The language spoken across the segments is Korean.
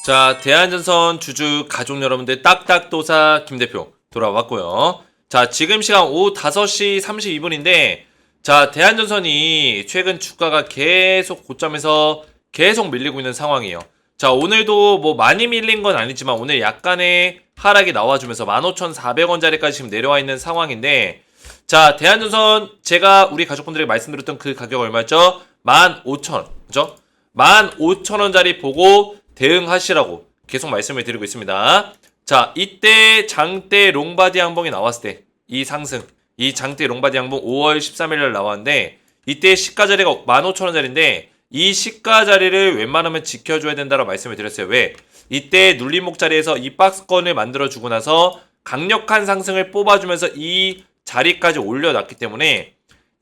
자, 대한전선 주주 가족 여러분들 딱딱도사 김대표 돌아왔고요. 자, 지금 시간 오후 5시 32분인데 자, 대한전선이 최근 주가가 계속 고점에서 계속 밀리고 있는 상황이에요. 자, 오늘도 뭐 많이 밀린 건 아니지만 오늘 약간의 하락이 나와주면서 15,400원짜리까지 지금 내려와 있는 상황인데 자, 대한전선 제가 우리 가족분들에게 말씀드렸던 그 가격 얼마였죠? 15,000원. 그죠? 15,000원짜리 보고 대응하시라고 계속 말씀을 드리고 있습니다. 자, 이때 장대 롱바디 양봉이 나왔을 때 이 상승, 이 장대 롱바디 양봉 5월 13일날 나왔는데 이때 시가 자리가 15,000원짜리인데 이 시가 자리를 웬만하면 지켜줘야 된다고 말씀을 드렸어요. 왜? 이때 눌림목 자리에서 이 박스권을 만들어주고 나서 강력한 상승을 뽑아주면서 이 자리까지 올려놨기 때문에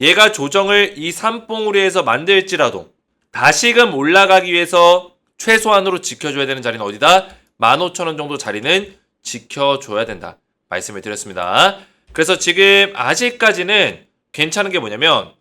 얘가 조정을 이 삼봉으로 해서 만들지라도 다시금 올라가기 위해서 최소한으로 지켜줘야 되는 자리는 어디다? 15,000원 정도 자리는 지켜줘야 된다 말씀을 드렸습니다. 그래서 지금 아직까지는 괜찮은 게 뭐냐면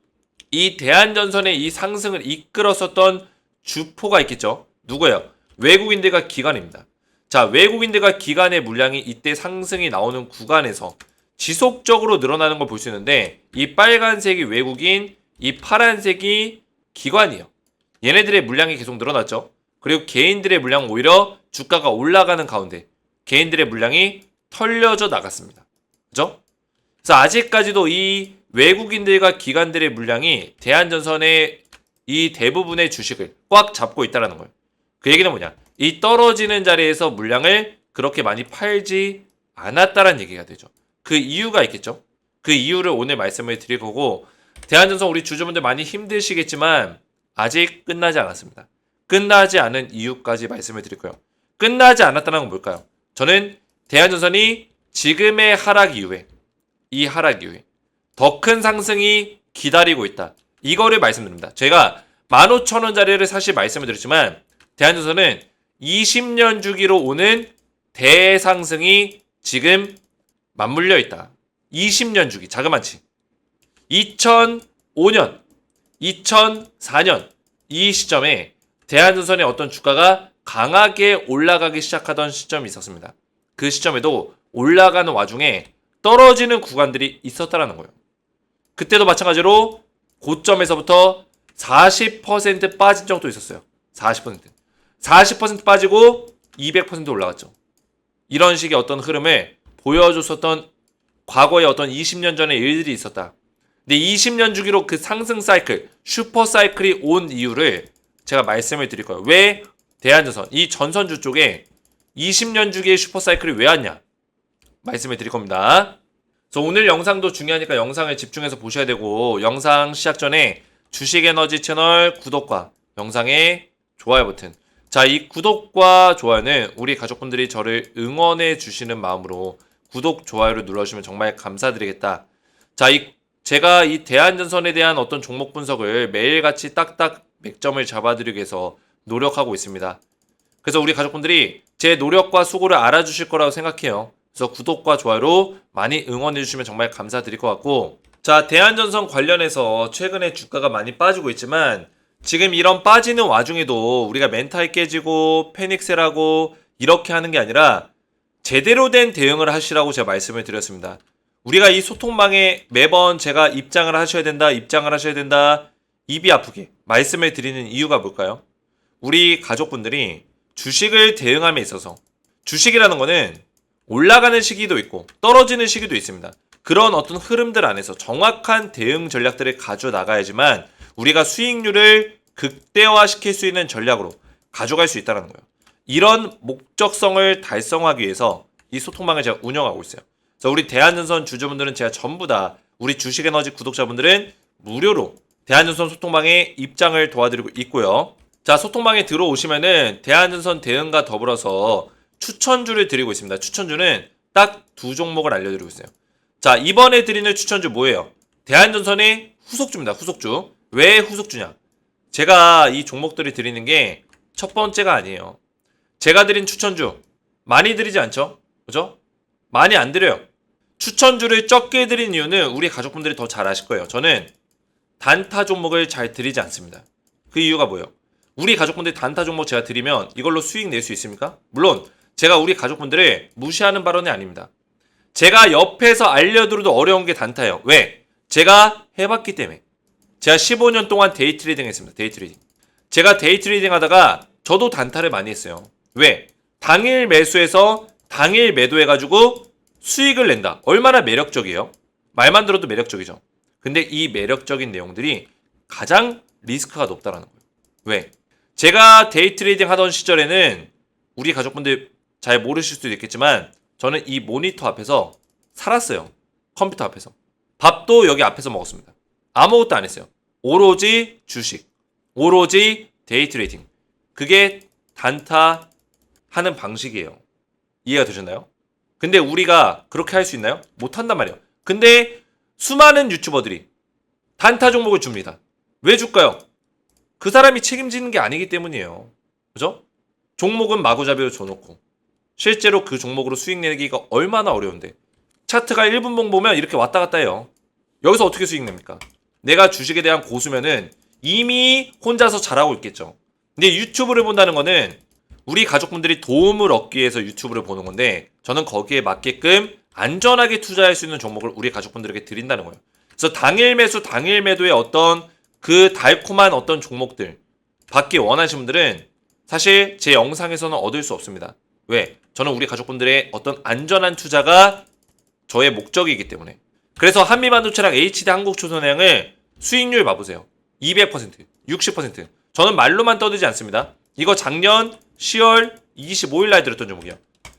이 대한전선의 이 상승을 이끌었었던 주포가 있겠죠. 누구예요? 외국인들과 기관입니다. 자, 외국인들과 기관의 물량이 이때 상승이 나오는 구간에서 지속적으로 늘어나는 걸 볼 수 있는데 이 빨간색이 외국인, 이 파란색이 기관이에요. 얘네들의 물량이 계속 늘어났죠. 그리고 개인들의 물량은 오히려 주가가 올라가는 가운데 개인들의 물량이 털려져 나갔습니다. 그죠? 그래서 아직까지도 이 외국인들과 기관들의 물량이 대한전선의 이 대부분의 주식을 꽉 잡고 있다는 거예요. 그 얘기는 뭐냐? 이 떨어지는 자리에서 물량을 그렇게 많이 팔지 않았다는 얘기가 되죠. 그 이유가 있겠죠? 그 이유를 오늘 말씀을 드릴 거고 대한전선 우리 주주분들 많이 힘드시겠지만 아직 끝나지 않았습니다. 끝나지 않은 이유까지 말씀을 드릴 거예요. 끝나지 않았다는 건 뭘까요? 저는 대한전선이 지금의 하락 이후에 이 하락 이후에 더 큰 상승이 기다리고 있다. 이거를 말씀드립니다. 제가 15,000원짜리를 사실 말씀을 드렸지만 대한전선은 20년 주기로 오는 대상승이 지금 맞물려 있다. 20년 주기 자그마치 2005년 2004년 이 시점에 대한전선의 어떤 주가가 강하게 올라가기 시작하던 시점이 있었습니다. 그 시점에도 올라가는 와중에 떨어지는 구간들이 있었다는 거예요. 그때도 마찬가지로 고점에서부터 40% 빠진 적도 있었어요. 40% 빠지고 200% 올라갔죠. 이런 식의 어떤 흐름을 보여줬었던 과거의 어떤 20년 전의 일들이 있었다. 근데 20년 주기로 그 상승 사이클, 슈퍼 사이클이 온 이유를 제가 말씀을 드릴 거예요. 왜 대한전선, 이 전선주 쪽에 20년 주기의 슈퍼 사이클이 왜 왔냐? 말씀을 드릴 겁니다. 그래서 오늘 영상도 중요하니까 영상을 집중해서 보셔야 되고 영상 시작 전에 주식에너지 채널 구독과 영상에 좋아요 버튼. 자, 이 구독과 좋아요는 우리 가족분들이 저를 응원해 주시는 마음으로 구독, 좋아요를 눌러주시면 정말 감사드리겠다. 자, 제가 이 대한전선에 대한 어떤 종목 분석을 매일같이 딱딱 맥점을 잡아드리기 위해서 노력하고 있습니다. 그래서 우리 가족분들이 제 노력과 수고를 알아주실 거라고 생각해요. 그래서 구독과 좋아요로 많이 응원해 주시면 정말 감사드릴 것 같고 자, 대한전선 관련해서 최근에 주가가 많이 빠지고 있지만 지금 이런 빠지는 와중에도 우리가 멘탈 깨지고 패닉셀하고 이렇게 하는 게 아니라 제대로 된 대응을 하시라고 제가 말씀을 드렸습니다. 우리가 이 소통망에 매번 제가 입장을 하셔야 된다 입이 아프게 말씀을 드리는 이유가 뭘까요? 우리 가족분들이 주식을 대응함에 있어서 주식이라는 거는 올라가는 시기도 있고 떨어지는 시기도 있습니다. 그런 어떤 흐름들 안에서 정확한 대응 전략들을 가져 나가야지만 우리가 수익률을 극대화시킬 수 있는 전략으로 가져갈 수 있다는 거예요. 이런 목적성을 달성하기 위해서 이 소통망을 제가 운영하고 있어요. 그래서 우리 대한전선 주주분들은 제가 전부 다 우리 주식에너지 구독자분들은 무료로 대한전선 소통망에 입장을 도와드리고 있고요. 자, 소통망에 들어오시면은 대한전선 대응과 더불어서 추천주를 드리고 있습니다. 추천주는 딱 두 종목을 알려드리고 있어요. 자, 이번에 드리는 추천주 뭐예요? 대한전선의 후속주입니다. 후속주. 왜 후속주냐? 제가 이 종목들을 드리는 게 첫 번째가 아니에요. 제가 드린 추천주 많이 드리지 않죠? 그죠? 많이 안 드려요. 추천주를 적게 드린 이유는 우리 가족분들이 더 잘 아실 거예요. 저는 단타 종목을 잘 드리지 않습니다. 그 이유가 뭐예요? 우리 가족분들 단타 종목 제가 드리면 이걸로 수익 낼 수 있습니까? 물론 제가 우리 가족분들을 무시하는 발언이 아닙니다. 제가 옆에서 알려드려도 어려운 게 단타예요. 왜? 제가 해봤기 때문에. 제가 15년 동안 데이 트레이딩 했습니다. 데이 트레이딩. 제가 데이 트레이딩 하다가 저도 단타를 많이 했어요. 왜? 당일 매수해서 당일 매도해가지고 수익을 낸다. 얼마나 매력적이에요? 말만 들어도 매력적이죠. 근데 이 매력적인 내용들이 가장 리스크가 높다라는 거예요. 왜? 제가 데이 트레이딩 하던 시절에는 우리 가족분들 잘 모르실 수도 있겠지만 저는 이 모니터 앞에서 살았어요. 컴퓨터 앞에서. 밥도 여기 앞에서 먹었습니다. 아무것도 안 했어요. 오로지 주식, 오로지 데이 트레이딩. 그게 단타 하는 방식이에요. 이해가 되셨나요? 근데 우리가 그렇게 할 수 있나요? 못한단 말이에요. 근데 수많은 유튜버들이 단타 종목을 줍니다. 왜 줄까요? 그 사람이 책임지는 게 아니기 때문이에요. 그죠? 종목은 마구잡이로 줘놓고 실제로 그 종목으로 수익 내기가 얼마나 어려운데 차트가 1분봉 보면 이렇게 왔다 갔다 해요. 여기서 어떻게 수익 냅니까? 내가 주식에 대한 고수면은 이미 혼자서 잘하고 있겠죠. 근데 유튜브를 본다는 거는 우리 가족분들이 도움을 얻기 위해서 유튜브를 보는 건데 저는 거기에 맞게끔 안전하게 투자할 수 있는 종목을 우리 가족분들에게 드린다는 거예요. 그래서 당일 매수, 당일 매도의 어떤 그 달콤한 어떤 종목들 받기 원하시는 분들은 사실 제 영상에서는 얻을 수 없습니다. 왜? 저는 우리 가족분들의 어떤 안전한 투자가 저의 목적이기 때문에. 그래서 한미반도체랑 HD 한국조선해양을 수익률 봐보세요. 200%, 60%. 저는 말로만 떠들지 않습니다. 이거 작년 10월 25일 날 들었던 종목이에요.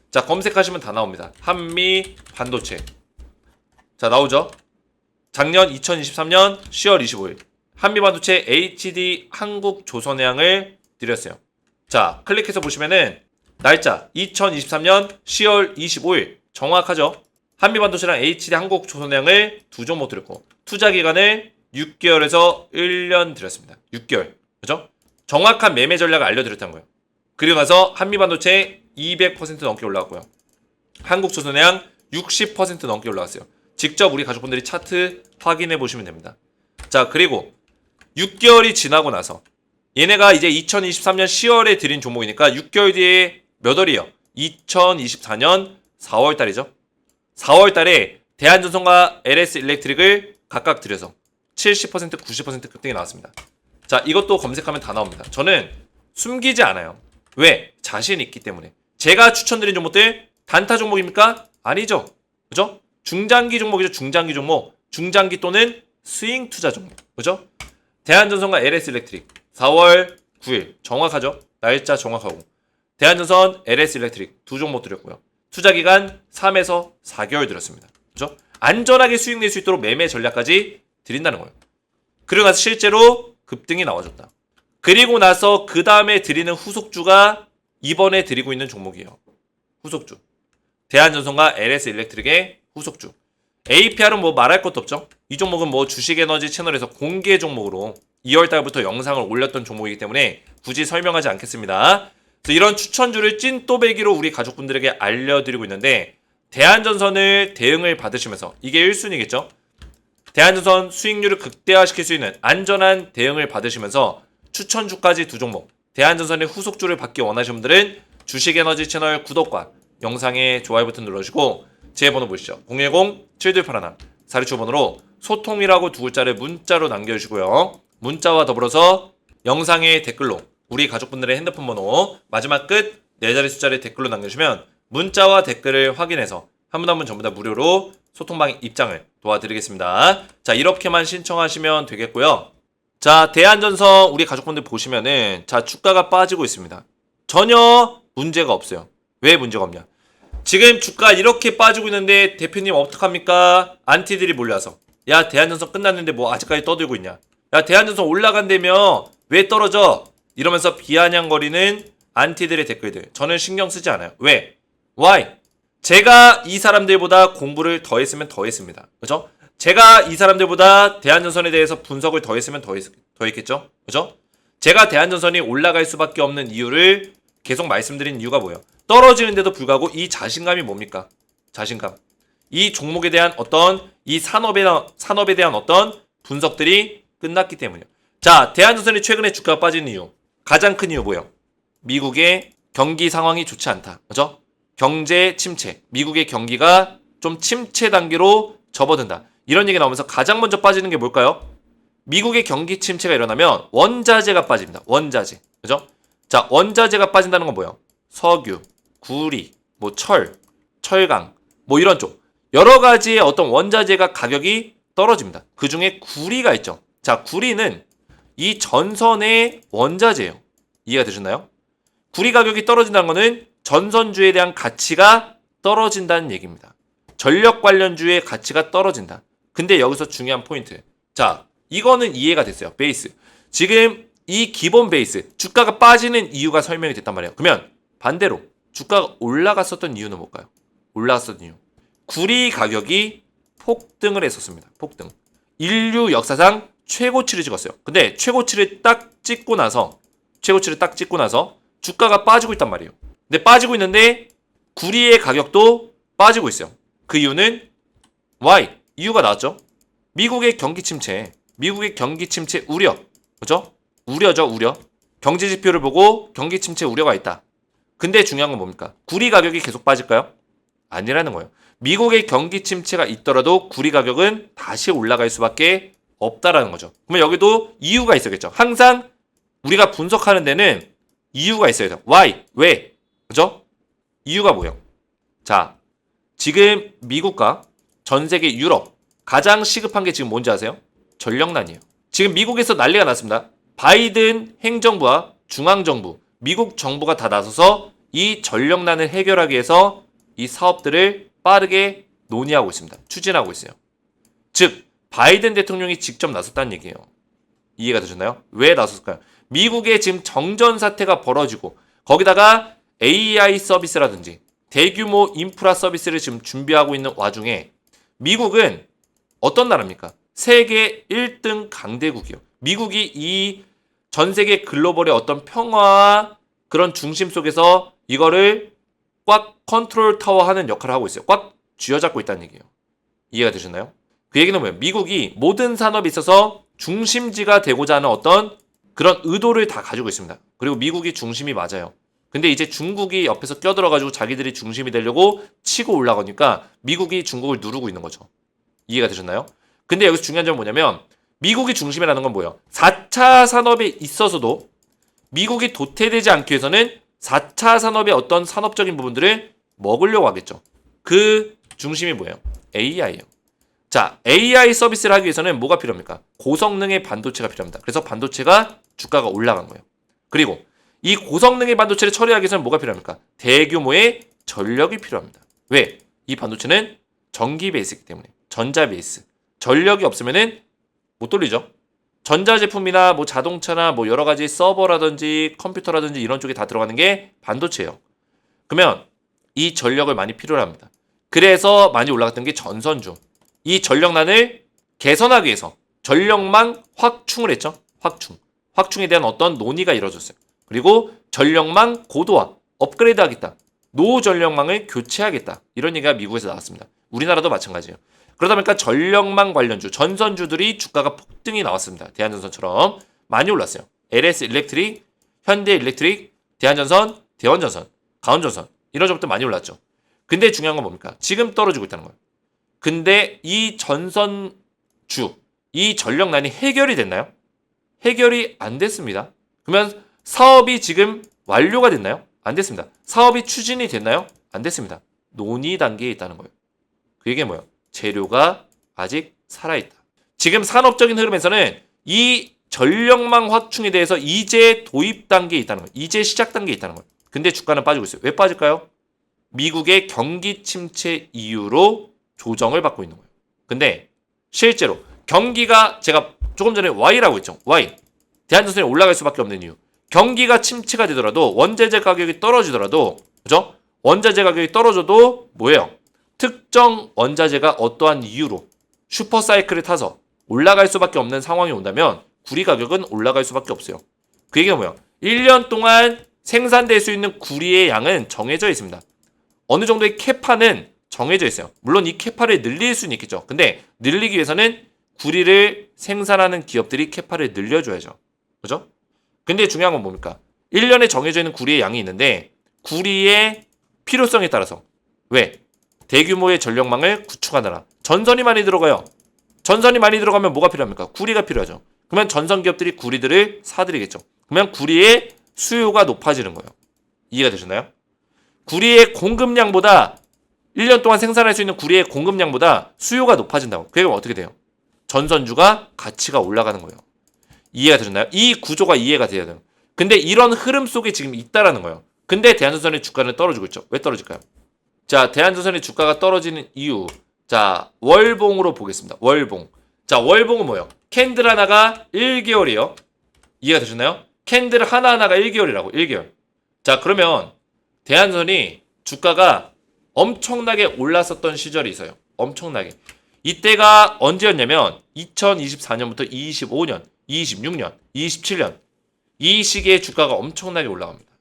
자, 검색하시면 다 나옵니다. 한미반도체. 자, 나오죠? 작년 2023년 10월 25일. 한미반도체 HD 한국조선해양을 드렸어요. 자, 클릭해서 보시면은 날짜 2023년 10월 25일 정확하죠? 한미반도체랑 HD 한국조선해양을 두 종목 드렸고 투자 기간을 6개월에서 1년 드렸습니다. 6개월. 그죠? 정확한 매매 전략을 알려드렸다는 거예요. 그리고 나서 한미반도체 200% 넘게 올라갔고요. 한국조선해양 60% 넘게 올라갔어요. 직접 우리 가족분들이 차트 확인해 보시면 됩니다. 자, 그리고 6개월이 지나고 나서 얘네가 이제 2023년 10월에 드린 종목이니까 6개월 뒤에 몇 월이에요? 2024년 4월 달이죠. 4월 달에 대한전선과 LS 일렉트릭을 각각 드려서 70%, 90% 급등이 나왔습니다. 자, 이것도 검색하면 다 나옵니다. 저는 숨기지 않아요. 왜? 자신 있기 때문에. 제가 추천드린 종목들 단타 종목입니까? 아니죠. 그죠? 중장기 종목이죠. 중장기 종목. 중장기 또는 스윙 투자 종목. 그죠? 대한전선과 LS 일렉트릭 4월 9일 정확하죠? 날짜 정확하고 대한전선, LS 일렉트릭 두 종목 드렸고요. 투자 기간 3에서 4개월 드렸습니다. 그죠? 안전하게 수익 낼 수 있도록 매매 전략까지 드린다는 거예요. 그리고 나서 실제로 급등이 나와줬다. 그리고 나서 그 다음에 드리는 후속주가 이번에 드리고 있는 종목이에요. 후속주. 대한전선과 LS 일렉트릭의 후속주. APR은 뭐 말할 것도 없죠. 이 종목은 뭐 주식에너지 채널에서 공개 종목으로 2월달부터 영상을 올렸던 종목이기 때문에 굳이 설명하지 않겠습니다. 그래서 이런 추천주를 찐또배기로 우리 가족분들에게 알려드리고 있는데 대한전선을 대응을 받으시면서 이게 1순위겠죠. 대한전선 수익률을 극대화시킬 수 있는 안전한 대응을 받으시면서 추천주까지 두 종목 대한전선의 후속주를 받기 원하시는 분들은 주식에너지 채널 구독과 영상에 좋아요 버튼 눌러주시고 제 번호 보시죠. 010-7281-465번으로 소통이라고 두 글자를 문자로 남겨주시고요. 문자와 더불어서 영상의 댓글로 우리 가족분들의 핸드폰 번호 마지막 끝 4자리 숫자를 댓글로 남겨주시면 문자와 댓글을 확인해서 한 분 한 분 전부 다 무료로 소통방 입장을 도와드리겠습니다. 자, 이렇게만 신청하시면 되겠고요. 자, 대한전선 우리 가족분들 보시면은 자, 주가가 빠지고 있습니다. 전혀 문제가 없어요. 왜 문제가 없냐? 지금 주가 이렇게 빠지고 있는데 대표님 어떡합니까? 안티들이 몰려서 야, 대한전선 끝났는데 뭐 아직까지 떠들고 있냐? 야, 대한전선 올라간다며 왜 떨어져? 이러면서 비아냥거리는 안티들의 댓글들 저는 신경 쓰지 않아요. 왜? Why? 제가 이 사람들보다 공부를 더 했으면 더 했습니다. 그죠? 제가 이 사람들보다 대한전선에 대해서 분석을 더 했으면 더 했겠죠? 그죠? 제가 대한전선이 올라갈 수밖에 없는 이유를 계속 말씀드린 이유가 뭐예요? 떨어지는데도 불구하고 이 자신감이 뭡니까? 자신감. 이 종목에 대한 어떤 이 산업에 대한 어떤 분석들이 끝났기 때문이에요. 자, 대한전선이 최근에 주가가 빠진 이유. 가장 큰 이유 뭐예요? 미국의 경기 상황이 좋지 않다. 그죠? 경제 침체. 미국의 경기가 좀 침체 단계로 접어든다. 이런 얘기 나오면서 가장 먼저 빠지는 게 뭘까요? 미국의 경기 침체가 일어나면 원자재가 빠집니다. 원자재. 그죠? 자, 원자재가 빠진다는 건 뭐예요? 석유, 구리, 뭐 철강, 뭐 이런 쪽. 여러 가지의 어떤 원자재가 가격이 떨어집니다. 그 중에 구리가 있죠. 자, 구리는 이 전선의 원자재예요. 이해가 되셨나요? 구리 가격이 떨어진다는 것은 전선주에 대한 가치가 떨어진다는 얘기입니다. 전력 관련주의 가치가 떨어진다. 근데 여기서 중요한 포인트. 자, 이거는 이해가 됐어요. 베이스. 지금 이 기본 베이스, 주가가 빠지는 이유가 설명이 됐단 말이에요. 그러면 반대로 주가가 올라갔었던 이유는 뭘까요? 올라갔었던 이유. 구리 가격이 폭등을 했었습니다. 폭등. 인류 역사상 최고치를 찍었어요. 근데 최고치를 딱 찍고 나서 주가가 빠지고 있단 말이에요. 근데 빠지고 있는데 구리의 가격도 빠지고 있어요. 그 이유는 why? 이유가 나왔죠. 미국의 경기 침체 우려. 그죠? 우려죠, 우려. 경제 지표를 보고 경기 침체 우려가 있다. 근데 중요한 건 뭡니까? 구리 가격이 계속 빠질까요? 아니라는 거예요. 미국의 경기 침체가 있더라도 구리 가격은 다시 올라갈 수밖에 없다라는 거죠. 그러면 여기도 이유가 있어야겠죠. 항상 우리가 분석하는 데는 이유가 있어야 돼요. why? 왜? 그죠? 이유가 뭐예요? 자, 지금 미국과 전 세계 유럽 가장 시급한 게 지금 뭔지 아세요? 전력난이에요. 지금 미국에서 난리가 났습니다. 바이든 행정부와 중앙정부, 미국 정부가 다 나서서 이 전력난을 해결하기 위해서 이 사업들을 빠르게 논의하고 있습니다. 추진하고 있어요. 즉, 바이든 대통령이 직접 나섰다는 얘기예요. 이해가 되셨나요? 왜 나섰을까요? 미국에 지금 정전 사태가 벌어지고 거기다가 AI 서비스라든지 대규모 인프라 서비스를 지금 준비하고 있는 와중에 미국은 어떤 나라입니까? 세계 1등 강대국이요. 미국이 이 전 세계 글로벌의 어떤 평화와 그런 중심 속에서 이거를 꽉 컨트롤 타워 하는 역할을 하고 있어요. 꽉 쥐어잡고 있다는 얘기예요. 이해가 되셨나요? 그 얘기는 뭐예요? 미국이 모든 산업에 있어서 중심지가 되고자 하는 어떤 그런 의도를 다 가지고 있습니다. 그리고 미국이 중심이 맞아요. 근데 이제 중국이 옆에서 껴들어가지고 자기들이 중심이 되려고 치고 올라가니까 미국이 중국을 누르고 있는 거죠. 이해가 되셨나요? 근데 여기서 중요한 점은 뭐냐면 미국이 중심이라는 건 뭐예요? 4차 산업에 있어서도 미국이 도태되지 않기 위해서는 4차 산업의 어떤 산업적인 부분들을 먹으려고 하겠죠. 그 중심이 뭐예요? AI예요. 자, AI 서비스를 하기 위해서는 뭐가 필요합니까? 고성능의 반도체가 필요합니다. 그래서 반도체가 주가가 올라간 거예요. 그리고 이 고성능의 반도체를 처리하기 위해서는 뭐가 필요합니까? 대규모의 전력이 필요합니다. 왜? 이 반도체는 전기 베이스이기 때문에. 전자 베이스. 전력이 없으면은 못 돌리죠. 전자제품이나 뭐 자동차나 뭐 여러 가지 서버라든지 컴퓨터라든지 이런 쪽에 다 들어가는 게 반도체예요. 그러면 이 전력을 많이 필요로 합니다. 그래서 많이 올라갔던 게 전선주. 이 전력난을 개선하기 위해서 전력망 확충을 했죠. 확충에 대한 어떤 논의가 이루어졌어요. 그리고 전력망 고도화, 업그레이드 하겠다. 노후 전력망을 교체하겠다. 이런 얘기가 미국에서 나왔습니다. 우리나라도 마찬가지예요. 그러다 보니까 전력망 관련주, 전선주들이 주가가 폭등이 나왔습니다. 대한전선처럼 많이 올랐어요. LS 일렉트릭, 현대 일렉트릭, 대한전선, 대원전선, 가온전선 이런 점부터 많이 올랐죠. 근데 중요한 건 뭡니까? 지금 떨어지고 있다는 거예요. 근데 이 전선주, 이 전력난이 해결이 됐나요? 해결이 안 됐습니다. 그러면 사업이 지금 완료가 됐나요? 안 됐습니다. 사업이 추진이 됐나요? 안 됐습니다. 논의 단계에 있다는 거예요. 그 얘기는 뭐예요? 재료가 아직 살아있다. 지금 산업적인 흐름에서는 이 전력망 확충에 대해서 이제 도입 단계에 있다는 거예요. 이제 시작 단계에 있다는 거예요. 근데 주가는 빠지고 있어요. 왜 빠질까요? 미국의 경기 침체 이유로 조정을 받고 있는 거예요. 근데 실제로 경기가 제가 조금 전에 Y라고 했죠. Y. 대한전선이 올라갈 수밖에 없는 이유. 경기가 침체가 되더라도 원자재 가격이 떨어지더라도 그죠? 원자재 가격이 떨어져도 뭐예요? 특정 원자재가 어떠한 이유로 슈퍼사이클을 타서 올라갈 수밖에 없는 상황이 온다면 구리 가격은 올라갈 수밖에 없어요. 그 얘기가 뭐예요? 1년 동안 생산될 수 있는 구리의 양은 정해져 있습니다. 어느 정도의 캐파는 정해져 있어요. 물론 이 캐파를 늘릴 수는 있겠죠. 근데 늘리기 위해서는 구리를 생산하는 기업들이 캐파를 늘려줘야죠. 그죠? 근데 중요한 건 뭡니까? 1년에 정해져 있는 구리의 양이 있는데 구리의 필요성에 따라서 왜? 대규모의 전력망을 구축하느라 전선이 많이 들어가요. 전선이 많이 들어가면 뭐가 필요합니까? 구리가 필요하죠. 그러면 전선 기업들이 구리들을 사들이겠죠. 그러면 구리의 수요가 높아지는 거예요. 이해가 되셨나요? 구리의 공급량보다 1년 동안 생산할 수 있는 구리의 공급량보다 수요가 높아진다고. 그럼 어떻게 돼요? 전선주가 가치가 올라가는 거예요. 이해가 되셨나요? 이 구조가 이해가 돼야 돼요. 근데 이런 흐름 속에 지금 있다라는 거예요. 근데 대한전선의 주가는 떨어지고 있죠. 왜 떨어질까요? 자, 대한전선의 주가가 떨어지는 이유. 자, 월봉으로 보겠습니다. 월봉. 자, 월봉은 뭐예요? 캔들 하나가 1개월이에요. 이해가 되셨나요? 캔들 하나하나가 1개월이라고. 1개월. 자, 그러면 대한전선이 주가가 엄청나게 올랐었던 시절이 있어요. 엄청나게. 이때가 언제였냐면 2024년부터 25년, 26년, 27년 이 시기에 주가가 엄청나게 올라갑니다.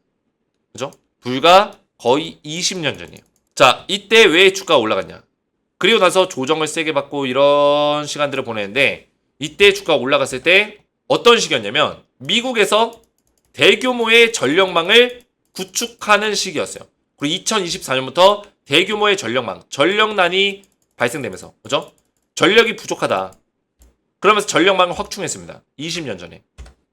그죠? 불과 거의 20년 전이에요. 자, 이때 왜 주가가 올라갔냐? 그리고 나서 조정을 세게 받고 이런 시간들을 보내는데 이때 주가가 올라갔을 때 어떤 시기였냐면 미국에서 대규모의 전력망을 구축하는 시기였어요. 그리고 2024년부터 대규모의 전력망, 전력난이 발생되면서, 그죠? 전력이 부족하다. 그러면서 전력망을 확충했습니다. 20년 전에.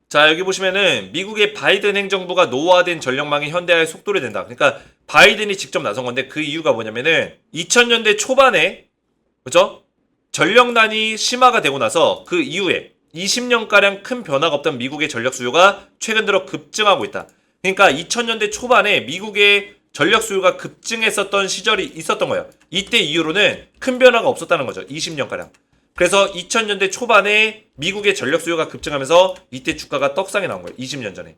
자, 여기 보시면은 미국의 바이든 행정부가 노후화된 전력망이 현대화의 속도를 낸다. 그러니까 바이든이 직접 나선 건데 그 이유가 뭐냐면은 2000년대 초반에, 그죠? 전력난이 심화가 되고 나서 그 이후에 20년가량 큰 변화가 없던 미국의 전력 수요가 최근 들어 급증하고 있다. 그러니까 2000년대 초반에 미국의 전력 수요가 급증했었던 시절이 있었던 거예요. 이때 이후로는 큰 변화가 없었다는 거죠. 20년가량. 그래서 2000년대 초반에 미국의 전력 수요가 급증하면서 이때 주가가 떡상에 나온 거예요. 20년 전에.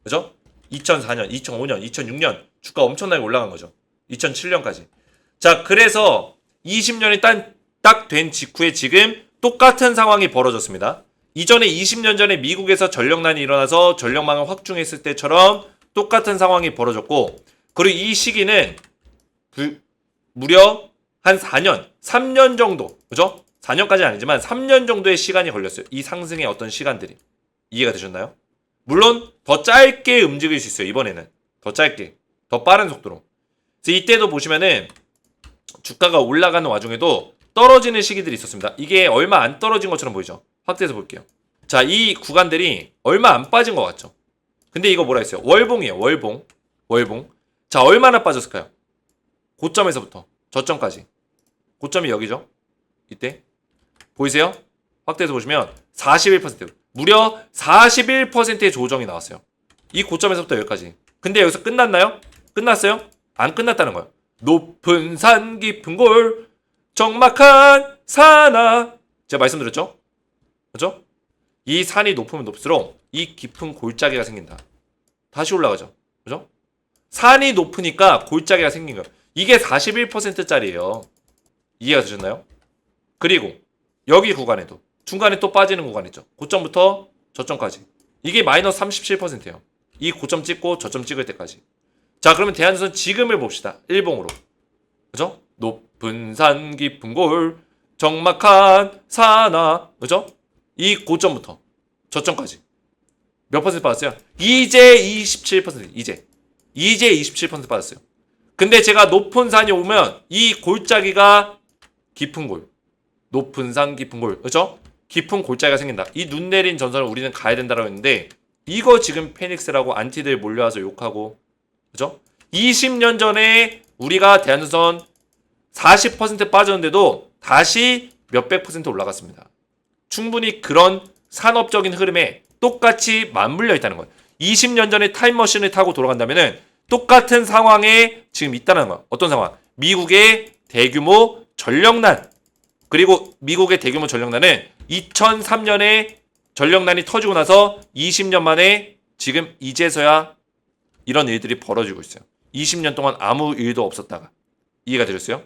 그죠? 2004년, 2005년, 2006년 주가 엄청나게 올라간 거죠. 2007년까지. 자, 그래서 20년이 딱 된 직후에 지금 똑같은 상황이 벌어졌습니다. 이전에 20년 전에 미국에서 전력난이 일어나서 전력망을 확충했을 때처럼 똑같은 상황이 벌어졌고, 그리고 이 시기는 무려 한 4년, 3년 정도, 그죠? 4년까지는 아니지만 3년 정도의 시간이 걸렸어요. 이 상승의 어떤 시간들이. 이해가 되셨나요? 물론 더 짧게 움직일 수 있어요. 이번에는. 더 짧게. 더 빠른 속도로. 그래서 이때도 보시면은 주가가 올라가는 와중에도 떨어지는 시기들이 있었습니다. 이게 얼마 안 떨어진 것처럼 보이죠? 확대해서 볼게요. 자, 이 구간들이 얼마 안 빠진 것 같죠? 근데 이거 뭐라 했어요? 월봉이에요. 월봉. 월봉. 자, 얼마나 빠졌을까요? 고점에서부터 저점까지. 고점이 여기죠? 이때. 보이세요? 확대해서 보시면 41%. 무려 41%의 조정이 나왔어요. 이 고점에서부터 여기까지. 근데 여기서 끝났나요? 끝났어요? 안 끝났다는 거예요. 높은 산 깊은 골 적막한 산하. 제가 말씀드렸죠? 그렇죠? 이 산이 높으면 높을수록 이 깊은 골짜기가 생긴다. 다시 올라가죠. 그죠? 산이 높으니까 골짜기가 생긴 거예요. 이게 41%짜리예요. 이해가 되셨나요? 그리고 여기 구간에도 중간에 또 빠지는 구간 있죠. 고점부터 저점까지. 이게 마이너스 37%예요. 이 고점 찍고 저점 찍을 때까지. 자, 그러면 대한전선 지금을 봅시다. 일봉으로. 그죠? 높은 산 깊은 골 적막한 산하. 그죠? 이 고점부터 저점까지. 몇 퍼센트 빠졌어요? 이제 27%. 이제 27% 빠졌어요. 근데 제가 높은 산이 오면 이 골짜기가 깊은 골. 높은 산 깊은 골. 그죠? 깊은 골짜기가 생긴다. 이 눈 내린 전선을 우리는 가야 된다라고 했는데 이거 지금 페닉스라고 안티들 몰려와서 욕하고, 그죠? 20년 전에 우리가 대한전선 40% 빠졌는데도 다시 몇백 퍼센트 올라갔습니다. 충분히 그런 산업적인 흐름에 똑같이 맞물려 있다는 거예요. 20년 전에 타임머신을 타고 돌아간다면은 똑같은 상황에 지금 있다는 거예요. 어떤 상황? 미국의 대규모 전력난. 그리고 미국의 대규모 전력난은 2003년에 전력난이 터지고 나서 20년 만에 지금 이제서야 이런 일들이 벌어지고 있어요. 20년 동안 아무 일도 없었다가. 이해가 되셨어요?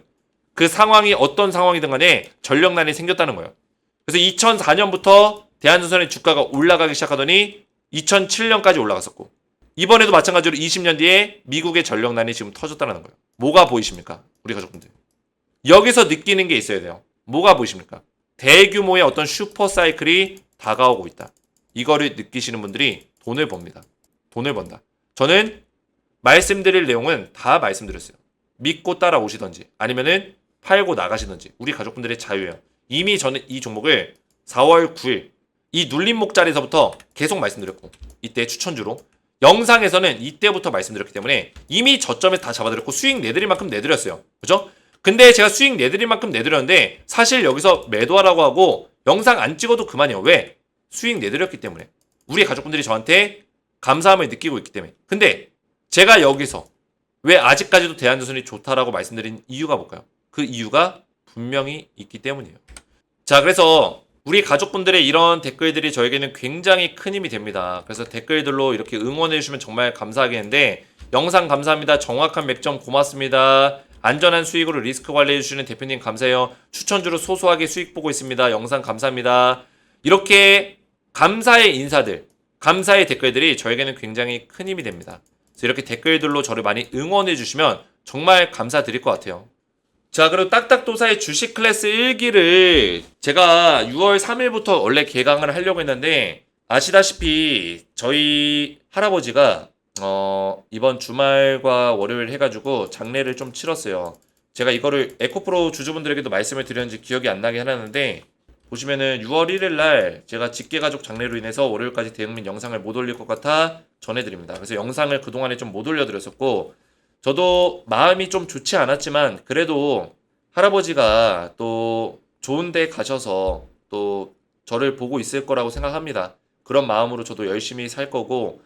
그 상황이 어떤 상황이든 간에 전력난이 생겼다는 거예요. 그래서 2004년부터 대한전선의 주가가 올라가기 시작하더니 2007년까지 올라갔었고, 이번에도 마찬가지로 20년 뒤에 미국의 전력난이 지금 터졌다는 거예요. 뭐가 보이십니까? 우리 가족분들. 여기서 느끼는 게 있어야 돼요. 뭐가 보이십니까? 대규모의 어떤 슈퍼사이클이 다가오고 있다. 이거를 느끼시는 분들이 돈을 법니다. 돈을 번다. 저는 말씀드릴 내용은 다 말씀드렸어요. 믿고 따라오시던지 아니면은 팔고 나가시던지 우리 가족분들의 자유예요. 이미 저는 이 종목을 4월 9일 이 눌림목 자리에서부터 계속 말씀드렸고 이때 추천주로 영상에서는 이때부터 말씀드렸기 때문에 이미 저점에 다 잡아드렸고 수익 내드릴 만큼 내드렸어요. 그죠? 근데 제가 수익 내드릴 만큼 내드렸는데 사실 여기서 매도하라고 하고 영상 안 찍어도 그만이에요. 왜? 수익 내드렸기 때문에. 우리 가족분들이 저한테 감사함을 느끼고 있기 때문에. 근데 제가 여기서 왜 아직까지도 대한조선이 좋다라고 말씀드린 이유가 뭘까요? 그 이유가 분명히 있기 때문이에요. 자, 그래서 우리 가족분들의 이런 댓글들이 저에게는 굉장히 큰 힘이 됩니다. 그래서 댓글들로 이렇게 응원해주시면 정말 감사하겠는데 영상 감사합니다. 정확한 맥점 고맙습니다. 안전한 수익으로 리스크 관리해주시는 대표님 감사해요. 추천주로 소소하게 수익 보고 있습니다. 영상 감사합니다. 이렇게 감사의 인사들, 감사의 댓글들이 저에게는 굉장히 큰 힘이 됩니다. 그래서 이렇게 댓글들로 저를 많이 응원해주시면 정말 감사드릴 것 같아요. 자, 그리고 딱딱도사의 주식 클래스 1기를 제가 6월 3일부터 원래 개강을 하려고 했는데 아시다시피 저희 할아버지가 이번 주말과 월요일 해가지고 장례를 좀 치렀어요. 제가 이거를 에코프로 주주분들에게도 말씀을 드렸는지 기억이 안 나게 해놨는데 보시면은 6월 1일 날 제가 직계가족 장례로 인해서 월요일까지 대응민 영상을 못 올릴 것 같아 전해드립니다. 그래서 영상을 그동안에 좀 못 올려드렸었고 저도 마음이 좀 좋지 않았지만 그래도 할아버지가 또 좋은 데 가셔서 또 저를 보고 있을 거라고 생각합니다. 그런 마음으로 저도 열심히 살 거고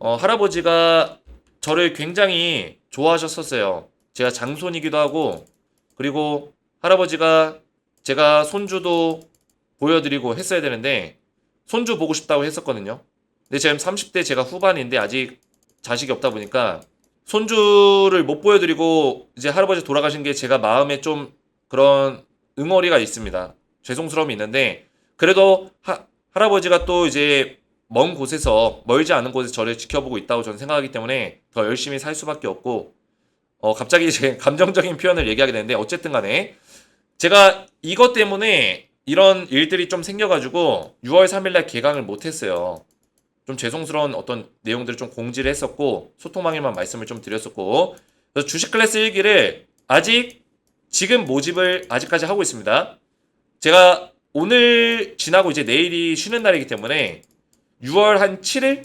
할아버지가 저를 굉장히 좋아하셨었어요. 제가 장손이기도 하고 그리고 할아버지가 제가 손주도 보여드리고 했어야 되는데 손주 보고 싶다고 했었거든요. 근데 지금 30대 제가 후반인데 아직 자식이 없다 보니까 손주를 못 보여드리고 이제 할아버지 돌아가신 게 제가 마음에 좀 그런 응어리가 있습니다. 죄송스러움이 있는데 그래도 할아버지가 또 이제 먼 곳에서 멀지 않은 곳에서 저를 지켜보고 있다고 저는 생각하기 때문에 더 열심히 살 수밖에 없고 갑자기 제 감정적인 표현을 얘기하게 되는데 어쨌든 간에 제가 이것 때문에 이런 일들이 좀 생겨가지고 6월 3일날 개강을 못했어요. 좀 죄송스러운 어떤 내용들을 좀 공지를 했었고 소통방에만 말씀을 좀 드렸었고 그래서 주식 클래스 1기를 아직 지금 모집을 아직까지 하고 있습니다. 제가 오늘 지나고 이제 내일이 쉬는 날이기 때문에 6월 한 7일?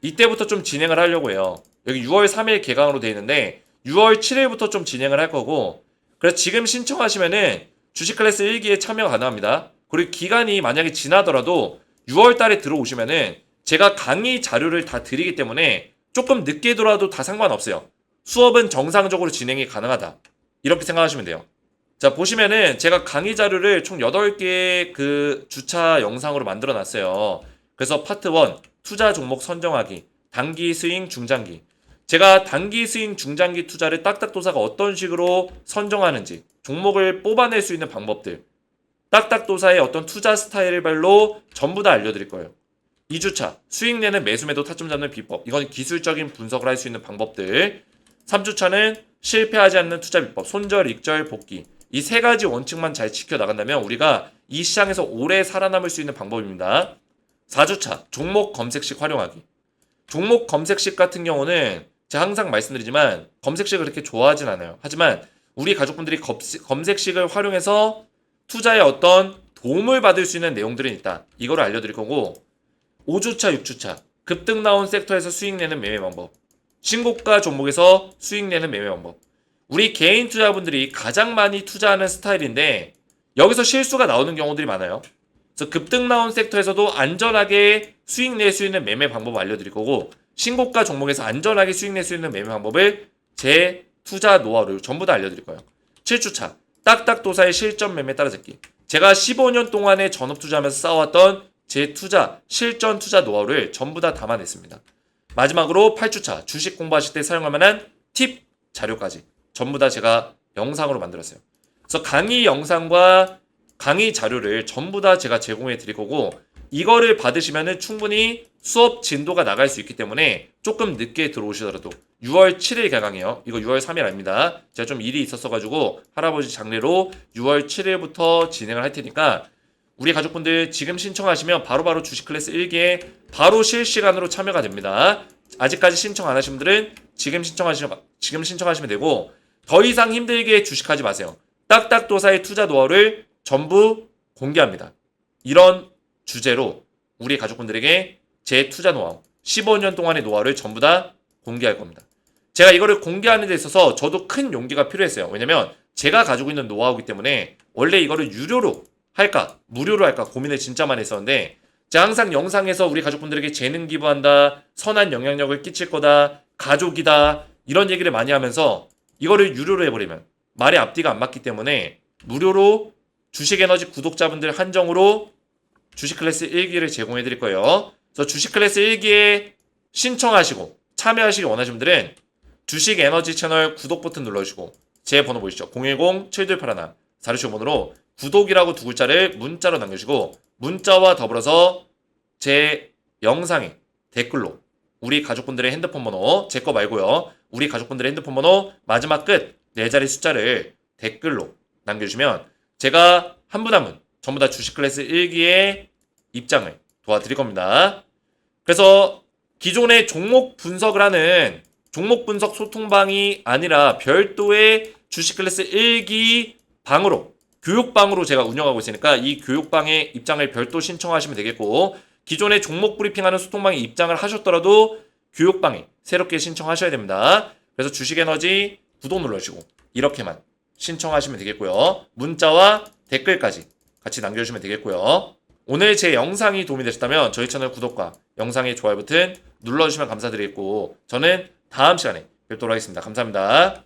이때부터 좀 진행을 하려고 해요. 여기 6월 3일 개강으로 되어 있는데 6월 7일부터 좀 진행을 할 거고 그래서 지금 신청하시면은 주식 클래스 1기에 참여 가능합니다. 그리고 기간이 만약에 지나더라도 6월 달에 들어오시면은 제가 강의 자료를 다 드리기 때문에 조금 늦게 들어와도 다 상관없어요. 수업은 정상적으로 진행이 가능하다. 이렇게 생각하시면 돼요. 자, 보시면은 제가 강의 자료를 총 8개의 그 주차 영상으로 만들어 놨어요. 그래서 파트 1, 투자 종목 선정하기, 단기 스윙, 중장기. 제가 단기 스윙, 중장기 투자를 딱딱도사가 어떤 식으로 선정하는지, 종목을 뽑아낼 수 있는 방법들, 딱딱도사의 어떤 투자 스타일별로 전부 다 알려드릴 거예요. 2주차, 수익 내는 매수 매도 타점 잡는 비법. 이건 기술적인 분석을 할 수 있는 방법들. 3주차는 실패하지 않는 투자 비법, 손절, 익절, 복귀. 이 세 가지 원칙만 잘 지켜나간다면 우리가 이 시장에서 오래 살아남을 수 있는 방법입니다. 4주차, 종목 검색식 활용하기. 종목 검색식 같은 경우는 제가 항상 말씀드리지만 검색식을 그렇게 좋아하진 않아요. 하지만 우리 가족분들이 검색식을 활용해서 투자에 어떤 도움을 받을 수 있는 내용들은 있다. 이거를 알려드릴 거고 5주차, 6주차, 급등 나온 섹터에서 수익 내는 매매 방법. 신고가 종목에서 수익 내는 매매 방법. 우리 개인 투자분들이 가장 많이 투자하는 스타일인데 여기서 실수가 나오는 경우들이 많아요. 그래서 급등 나온 섹터에서도 안전하게 수익 낼 수 있는 매매 방법 알려드릴 거고 신고가 종목에서 안전하게 수익 낼 수 있는 매매 방법을 제 투자 노하우를 전부 다 알려드릴 거예요. 7주차, 딱딱도사의 실전 매매 따라잡기. 제가 15년 동안에 전업 투자하면서 쌓아왔던 제 투자, 실전 투자 노하우를 전부 다 담아냈습니다. 마지막으로 8주차, 주식 공부하실 때 사용할 만한 팁 자료까지 전부 다 제가 영상으로 만들었어요. 그래서 강의 영상과 강의 자료를 전부 다 제가 제공해 드릴 거고 이거를 받으시면은 충분히 수업 진도가 나갈 수 있기 때문에 조금 늦게 들어오시더라도 6월 7일 개강이에요. 이거 6월 3일 아닙니다. 제가 좀 일이 있었어가지고 할아버지 장례로 6월 7일부터 진행을 할 테니까 우리 가족분들 지금 신청하시면 바로바로 주식 클래스 1기에 바로 실시간으로 참여가 됩니다. 아직까지 신청 안 하신 분들은 지금 신청하시면 되고, 더 이상 힘들게 주식하지 마세요. 딱딱도사의 투자 노하우를 전부 공개합니다. 이런 주제로 우리 가족분들에게 제 투자 노하우, 15년 동안의 노하우를 전부 다 공개할 겁니다. 제가 이거를 공개하는 데 있어서 저도 큰 용기가 필요했어요. 왜냐면 제가 가지고 있는 노하우이기 때문에 원래 이거를 유료로 할까 무료로 할까 고민을 진짜 많이 했었는데, 제가 항상 영상에서 우리 가족분들에게 재능 기부한다, 선한 영향력을 끼칠 거다, 가족이다, 이런 얘기를 많이 하면서 이거를 유료로 해버리면 말의 앞뒤가 안 맞기 때문에 무료로 주식에너지 구독자분들 한정으로 주식 클래스 1기를 제공해 드릴 거예요. 그래서 주식 클래스 1기에 신청하시고 참여하시기 원하시는 분들은 주식 에너지 채널 구독 버튼 눌러주시고, 제 번호 보이시죠? 010-7281-4655번으로 구독이라고 두 글자를 문자로 남겨주시고, 문자와 더불어서 제 영상에 댓글로 우리 가족분들의 핸드폰 번호, 제 거 말고요, 우리 가족분들의 핸드폰 번호 마지막 끝 4자리 숫자를 댓글로 남겨주시면 제가 한 분 한 분 전부 다 주식 클래스 1기의 입장을 도와드릴 겁니다. 그래서 기존의 종목 분석을 하는 종목 분석 소통방이 아니라 별도의 주식 클래스 1기 방으로, 교육방으로 제가 운영하고 있으니까 이 교육방의 입장을 별도 신청하시면 되겠고, 기존의 종목 브리핑하는 소통방에 입장을 하셨더라도 교육방에 새롭게 신청하셔야 됩니다. 그래서 주식에너지 구독 눌러주시고 이렇게만 신청하시면 되겠고요. 문자와 댓글까지 같이 남겨주시면 되겠고요. 오늘 제 영상이 도움이 되셨다면 저희 채널 구독과 영상의 좋아요 버튼 눌러주시면 감사드리겠고, 저는 다음 시간에 뵙도록 하겠습니다. 감사합니다.